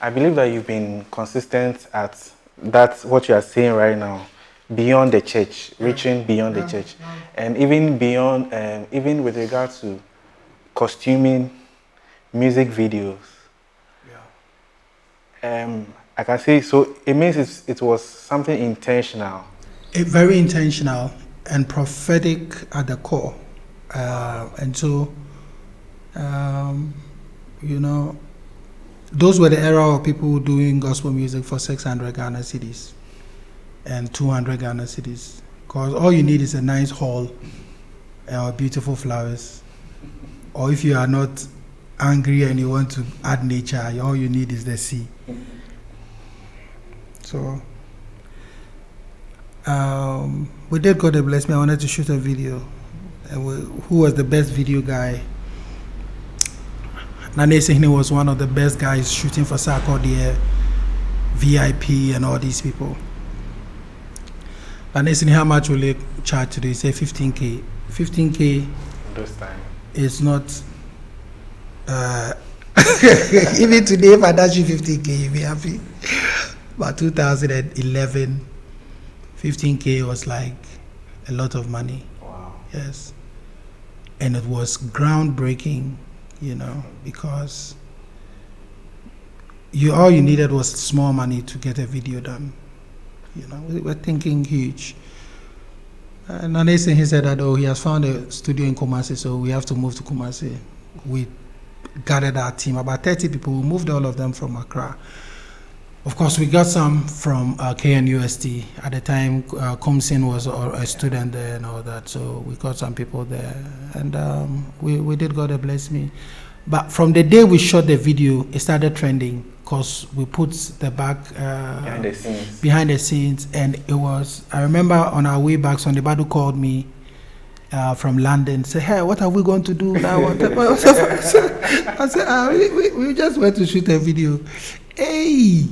I believe that you've been consistent at that, what you are saying right now, beyond the church, reaching beyond the church, and even beyond, even with regard to costuming, music videos. I can say, so it means it was something intentional. Very intentional and prophetic at the core. And so, you know, those were the era of people doing gospel music for 600 Ghana cedis and 200 Ghana cedis. Because all you need is a nice hall or beautiful flowers. Or if you are not angry and you want to add nature, all you need is the sea. So, we did God bless me. I wanted to shoot a video. Who was the best video guy? Asihene was one of the best guys shooting for Sarkodie, VIP, and all these people. Asihene, how much will they charge today? Say 15K. 15K. This time. It's not. Even today, if I dash you 15K, you'll be happy. But 2011, 15K was like a lot of money. Wow. Yes. And it was groundbreaking, you know, because all you needed was small money to get a video done. You know, we were thinking huge. And Asihene, he said that, he has found a studio in Kumasi, so we have to move to Kumasi. We gathered our team, about 30 people. We moved all of them from Accra. Of course, we got some from KNUST. At the time, Kumsin was a student there and all that, so we got some people there. And we did God bless me. But from the day we shot the video, it started trending because we put the back behind the scenes. And it was, I remember on our way back, Sonny Badu called me from London, said, hey, what are we going to do now? I said, we just went to shoot a video. Hey!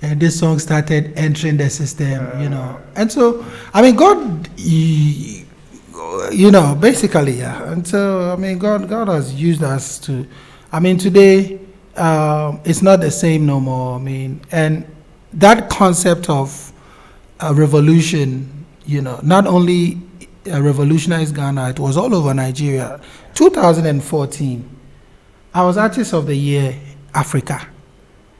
And this song started entering the system, you know. And so, I mean, God, you know, basically, yeah. And so, I mean, God has used us to, I mean, today, it's not the same no more. I mean, and that concept of a revolution, you know, not only revolutionized Ghana, it was all over Nigeria. 2014, I was Artist of the Year, Africa.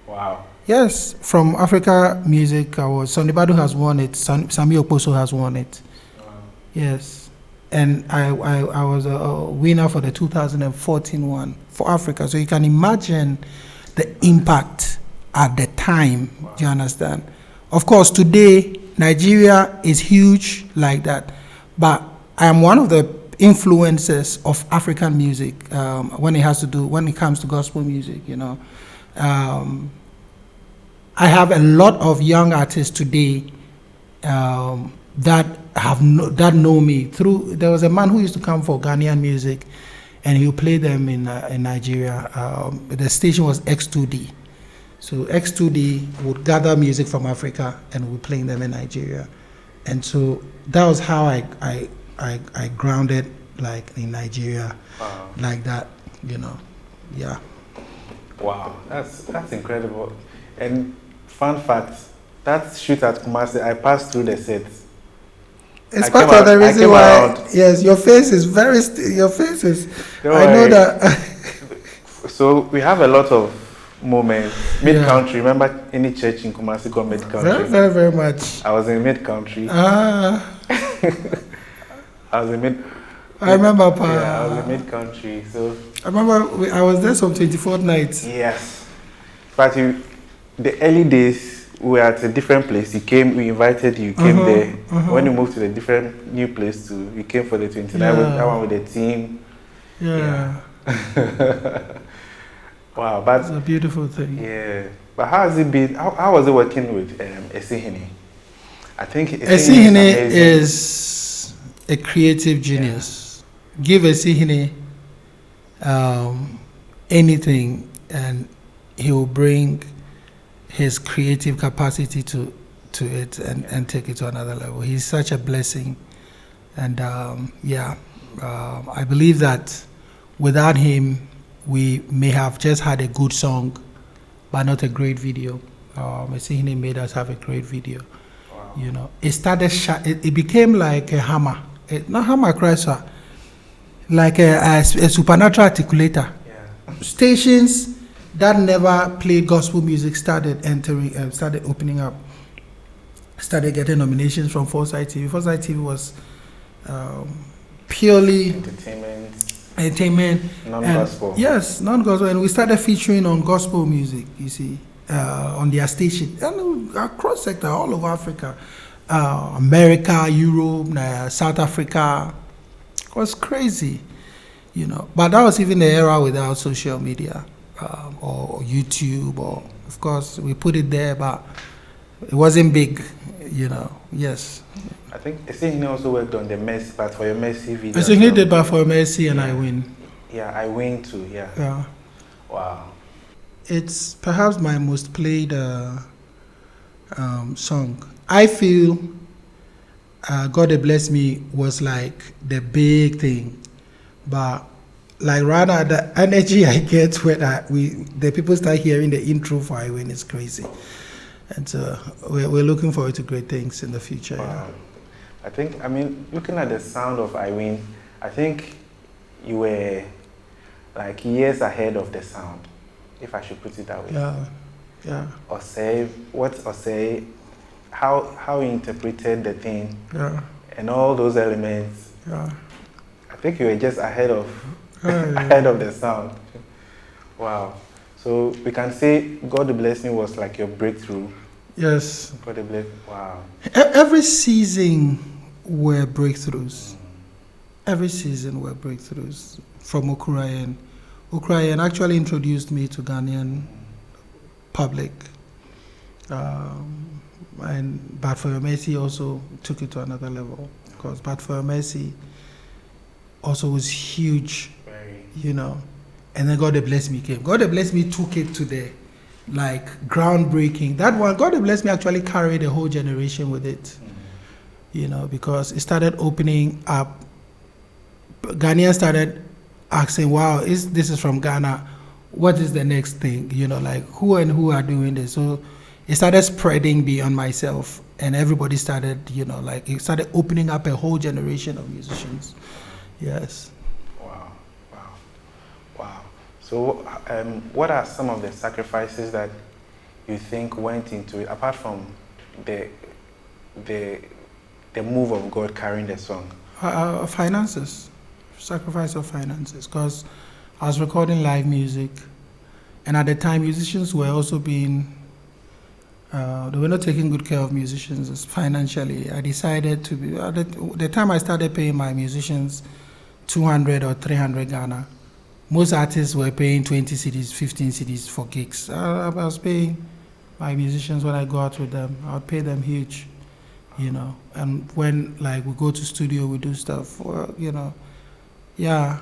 Wow. Yes, from Africa Music, Sonny Badu has won it. Sami Okposo has won it. Wow. Yes, and I was a winner for the 2014 one for Africa. So you can imagine the impact at the time. Wow. Do you understand? Of course, today Nigeria is huge like that, but I am one of the influences of African music when it comes to gospel music. You know. I have a lot of young artists today that know me through. There was a man who used to come for Ghanaian music, and he would play them in Nigeria. The station was X2D, so X2D would gather music from Africa and would play them in Nigeria, and so that was how I grounded like in Nigeria, like that, you know, yeah. Wow, that's incredible. And fun fact, that shoot at Kumasi, I passed through the set. It's part of the reason why. Yes, your face is very. Your face is. I know that. So we have a lot of moments. Mid-country. Remember any church in Kumasi called Mid-country? Very, very, very much. I was in Mid-country. I was in Mid. I remember. Yeah, I was in Mid-country. So. I remember I was there some 24th nights. Yes, but the early days, we were at a different place. We invited you, came there. When you moved to the different new place too, you came for the 29th, that one with the team. Yeah. Wow, but it's a beautiful thing. Yeah, but how has it been? How was it working with Asihene? I think Asihene is a creative genius. Yeah. Give Asihene anything, and he will bring his creative capacity to it and take it to another level. He's such a blessing, and I believe that without him, we may have just had a good song, but not a great video. Asihene made us have a great video. Wow. You know, it started. It became like a hammer, not hammer crusher, like a supernatural articulator. Yeah. Stations that never played gospel music started entering, started opening up, started getting nominations from Foresight TV. Foresight TV was purely entertainment, non-gospel. Yes, non-gospel, and we started featuring on gospel music. You see, on their station, and across sector, all over Africa, America, Europe, South Africa. It was crazy, you know. But that was even the era without social media or YouTube, or of course we put it there, but it wasn't big, you know. Yes. I think Asihene also worked on the Mercy part for your Mercy video. Asihene did part for Mercy, and I Win. Yeah, I Win too. Yeah. Yeah. Wow. It's perhaps my most played song. I feel God Bless Me was like the big thing, but like rather the energy I get when the people start hearing the intro for I Win is crazy, and so we're looking forward to great things in the future. Wow. Yeah. I mean, looking at the sound of I Win, I think you were like years ahead of the sound, if I should put it that way. Yeah, yeah. How you interpreted the thing, yeah, and all those elements. Yeah. I think you were just ahead of ahead of the sound. Wow. So we can say God Bless Me was like your breakthrough. Yes. God Bless. Wow. Every season were breakthroughs. Every season were breakthroughs from Okurayen. Okurayen actually introduced me to Ghanaian public. And Bad for Your Mercy also took it to another level, because Bad for Your Mercy also was huge, you know. And then God Bless Me came. God Bless Me took it to the like groundbreaking. That one, God Bless Me actually carried a whole generation with it, you know, because it started opening up. Ghanaians started asking, wow, this is from Ghana. What is the next thing? You know, like who are doing this? So it started spreading beyond myself, and everybody started, you know, like it started opening up a whole generation of musicians. Yes. Wow, wow, wow. So what are some of the sacrifices that you think went into it, apart from the move of God carrying the song? Finances. Sacrifice of finances, because I was recording live music, and at the time musicians were also being they were not taking good care of musicians financially. I decided to be at the time I started paying my musicians 200 or 300 Ghana. Most artists were paying 20 cedis, 15 cedis for gigs. I was paying my musicians when I go out with them. I would pay them huge, you know. And when like we go to studio, we do stuff, you know. Yeah,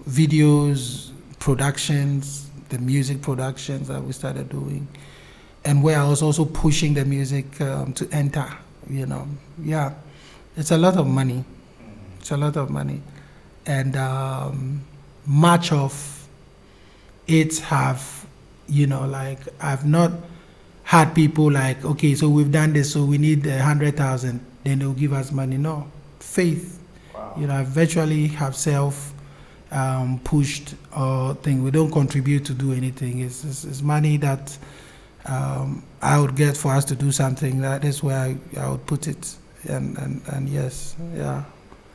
videos, productions, the music productions that we started doing, and where I was also pushing the music to enter, you know. Yeah, it's a lot of money. It's a lot of money, and much of it have, you know, like I've not had people like, okay, so we've done this, so we need 100,000, then they'll give us money. No, faith. You know, I virtually have self-pushed thing. We don't contribute to do anything. It's money that I would get for us to do something. That is where I would put it. And yes, yeah.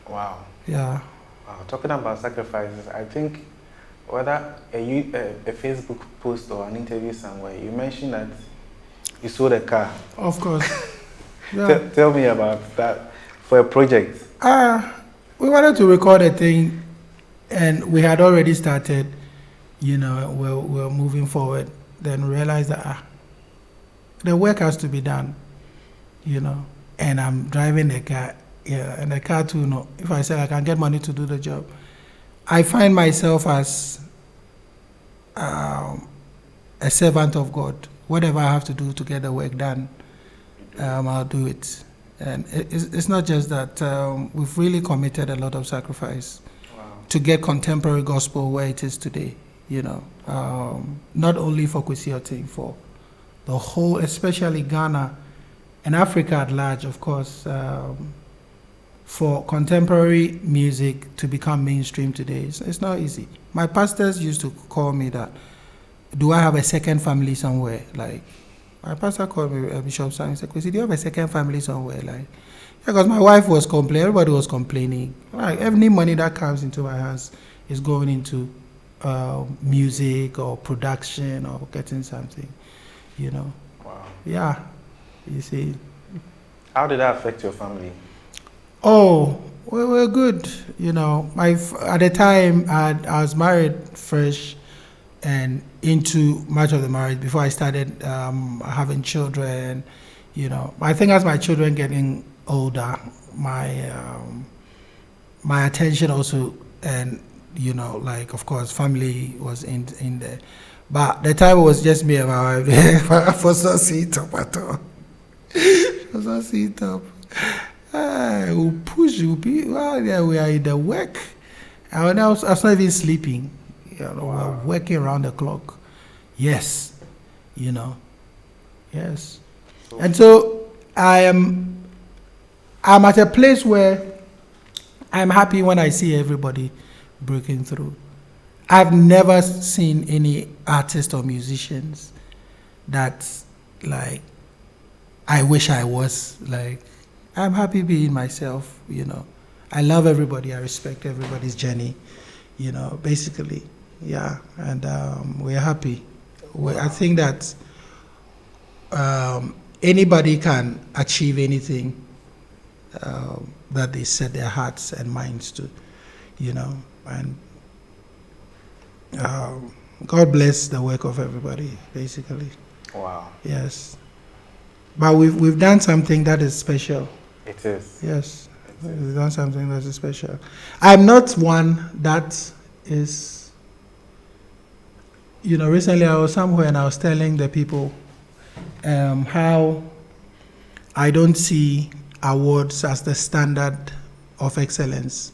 Wow. Yeah. Wow. Talking about sacrifices, I think whether a Facebook post or an interview somewhere, you mentioned that you sold a car. Of course. Yeah. Tell me about that for a project. We wanted to record a thing, and we had already started, you know, we're moving forward. Then realized that the work has to be done, you know, and I'm driving the car, yeah, and the car too, no. If I say I can get money to do the job, I find myself as a servant of God. Whatever I have to do to get the work done, I'll do it. And it's not just that, we've really committed a lot of sacrifice to get contemporary gospel where it is today. not only for Cwesi Oteng, for the whole, especially Ghana and Africa at large, of course, for contemporary music to become mainstream today. It's not easy. My pastors used to call me that, do I have a second family somewhere? Like, my pastor called me, Bishop Sam, he said, Cwesi, do you have a second family somewhere? Like, because my wife was complaining, everybody was complaining. Like, every money that comes into my hands is going into music or production or getting something, Wow. Yeah, you see. How did that affect your family? Oh, we're good. At the time, I was married fresh and into much of the marriage before I started having children. I think as my children getting older, my attention also, and of course, family was in there. But the time it was just me and my wife. For some sit up at all. For some sit up. We'll push, we'll be, well, yeah, we are in the work. And I was not even sleeping. Wow. We're working around the clock. Yes. Yes. And so I'm at a place where I'm happy when I see everybody breaking through. I've never seen any artist or musicians that, like, I wish I was. Like, I'm happy being myself, I love everybody. I respect everybody's journey, basically. Yeah. And we're happy. I think that anybody can achieve anything that they set their hearts and minds to, and God bless the work of everybody, basically. Wow. Yes. But we've done something that is special. It is. Yes. We've done something that is special. I'm not one that is, recently I was somewhere and I was telling the people how I don't see awards as the standard of excellence.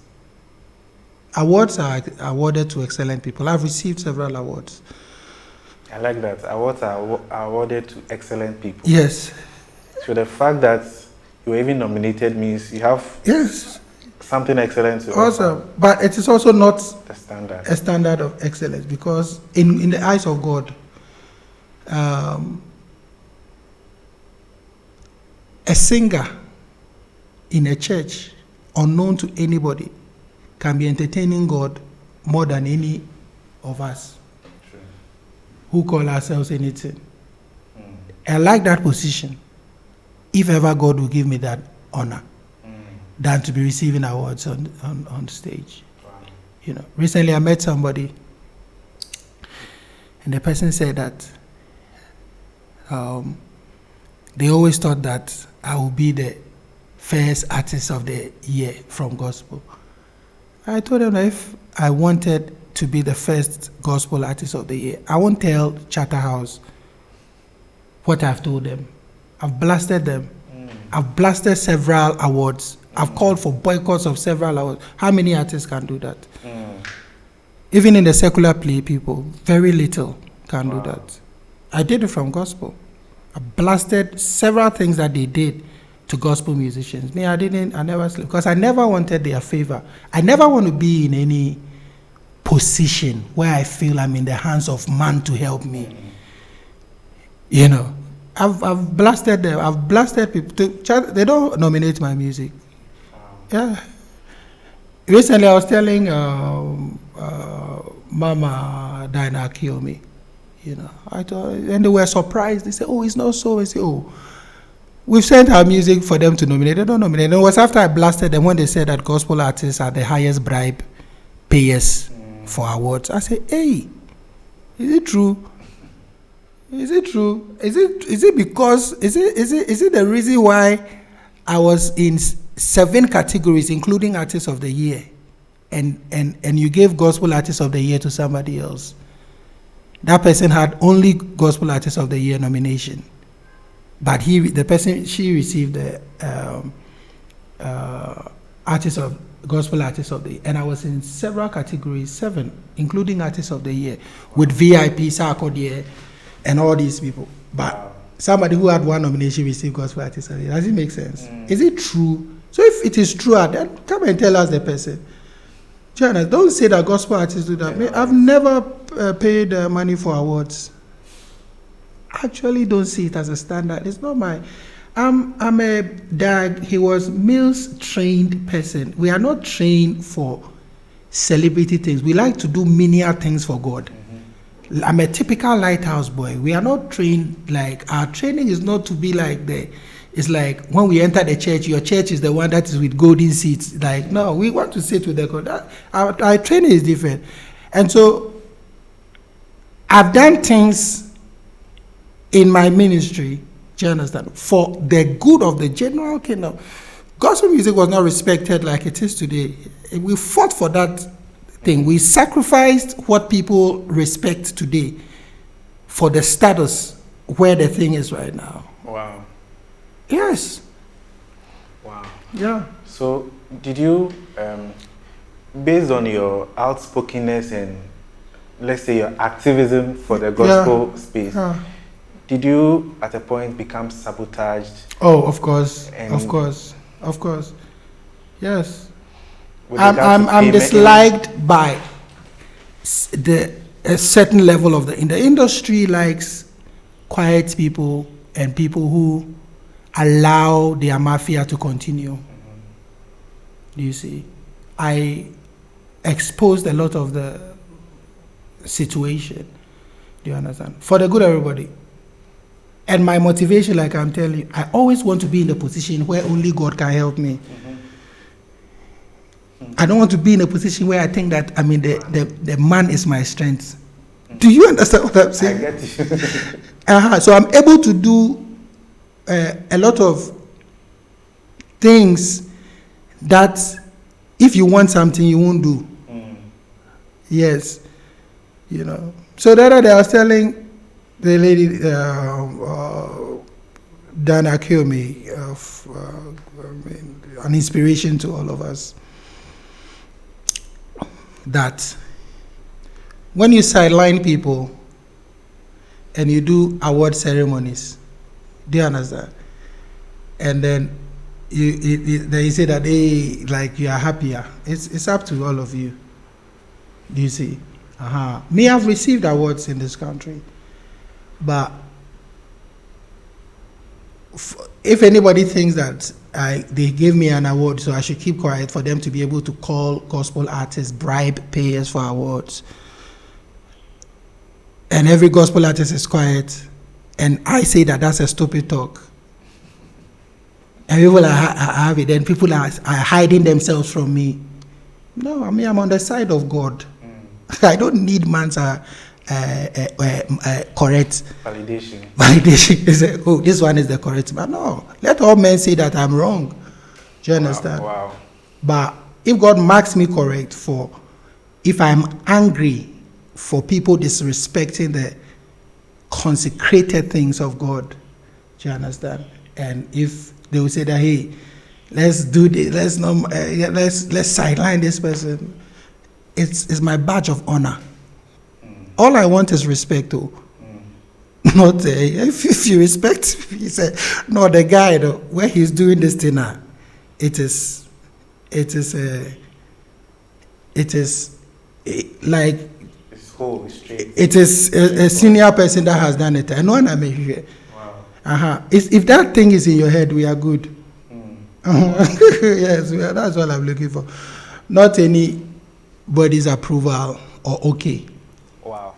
Awards are awarded to excellent people. I've received several awards. I like that. Awards are awarded to excellent people. Yes. So the fact that you were even nominated means you have something excellent to also offer. But it is also not the standard. A standard of excellence, because in the eyes of God, a singer in a church unknown to anybody can be entertaining God more than any of us. True. Who call ourselves anything. I like that position. If ever God will give me that honor, than to be receiving awards on stage. Wow. Recently I met somebody, and the person said that they always thought that I would be the first artist of the year from gospel. I told them that if I wanted to be the first gospel artist of the year, I won't tell Charterhouse what I've told them. I've blasted them. I've blasted several awards. I've called for boycotts of several awards. How many artists can do that? Even in the secular play, people, very little can do that. I did it from gospel. I blasted several things that they did to gospel musicians. Me, I never slept, because I never wanted their favor. I never want to be in any position where I feel I'm in the hands of man to help me. I've blasted them. I've blasted people. They don't nominate my music. Yeah. Recently, I was telling Mama Dinah kill me. I thought, and they were surprised. They said, "Oh, it's not so." I said, "Oh, we've sent our music for them to nominate. They don't nominate." And it was after I blasted them when they said that gospel artists are the highest bribe payers for awards. I said, "Hey, is it true? Is it true? Is it because is it the reason why I was in 7 categories, including Artist of the Year, and you gave Gospel Artist of the Year to somebody else? That person had only Gospel Artist of the Year nomination, but she received the Artist of Gospel Artist of the Year. And I was in several categories, 7, including Artist of the Year, with VIP, Sarkodie, and all these people. But somebody who had 1 nomination received Gospel Artist of the Year. Does it make sense? Is it true? So if it is true, then come and tell us the person. Joanna, don't say that gospel artists do that. I've never paid money for awards. Actually, don't see it as a standard. It's not my. I'm a Dag. He was Mills trained person. We are not trained for celebrity things. We like to do menial things for God. I'm a typical lighthouse boy. We are not trained like, our training is not to be like it's like when we enter the church, your church is the one that is with golden seats. Like, no, we want to sit with the God. Our training is different. And so I've done things in my ministry, do you understand, for the good of the general kingdom. Gospel music was not respected like it is today. We fought for that thing. We sacrificed what people respect today for the status where the thing is right now. Wow. Yes. Wow. Yeah. So, did you, based on your outspokenness and, let's say, your activism for the gospel space, did you, at a point, become sabotaged? Oh, of course. Of course. Yes. I'm disliked by a certain level of in the industry likes quiet people and people who allow their mafia to continue. Do you see? I exposed a lot of the situation. Do you understand? For the good of everybody. And my motivation, like I'm telling you, I always want to be in the position where only God can help me. I don't want to be in a position where I think that, the man is my strength. Do you understand what I'm saying? I get you. So I'm able to do a lot of things that if you want something, you won't do. Yes. You know. So the other day I was telling the lady, Dana Kyomi, an inspiration to all of us, that when you sideline people and you do award ceremonies, do you understand? And then you say that you are happier. It's up to all of you. Do you see? Me, I've received awards in this country, but if anybody thinks that they gave me an award, so I should keep quiet for them to be able to call gospel artists bribe payers for awards, and every gospel artist is quiet, and I say that that's a stupid talk, and people are have it, and people are hiding themselves from me. No, I'm on the side of God. I don't need man's correct validation. They say, oh, this one is the correct man. No, let all men say that I'm wrong. Do you understand? Wow. But if God marks me correct if I'm angry for people disrespecting the consecrated things of God, do you understand? And if they will say that, hey, let's do this, let's sideline this person, it's my badge of honor. All I want is respect, though. Not if you respect me, you say, no, the guy though, where he's doing this thing now, it is a senior person that has done it. I know, and I'm here. Wow. If that thing is in your head, we are good. Yes, that's what I'm looking for. Not anybody's approval or okay. Wow.